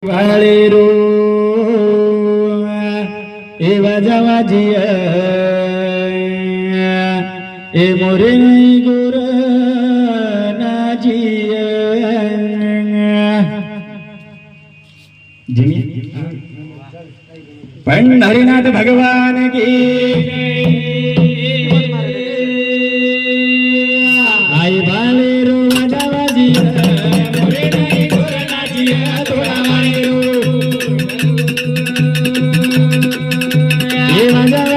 વાળેરો એવા જવા જીયા એ મોરે ગુર ના જીયા જીમી પણ હરિનાથ ભગવાન કી આઈ વાળેરો જવા જીયા મોરે ગુર ના જીયા થોડા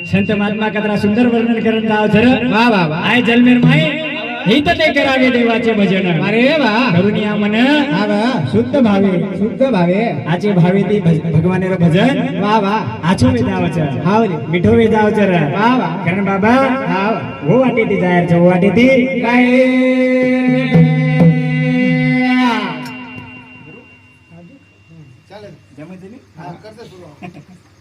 संत महात्मा कतरा सुंदर वर्णन करत जाव सर वाह वाह वाह आय जलमेर माई हित ते करावे देवाचे भजन अरे वाह करुनिया मन हा वाह शुद्ध भावे आचे भावे ती भगवानेर भजन वाह वाह आछो वेदाव छ हाव रे मिठो वेदाव छ वाह वाह कारण बाबा हाव वो वाटी ती जायर छ वो वाटी ती काय चाले जमे दिली हां करते सुरू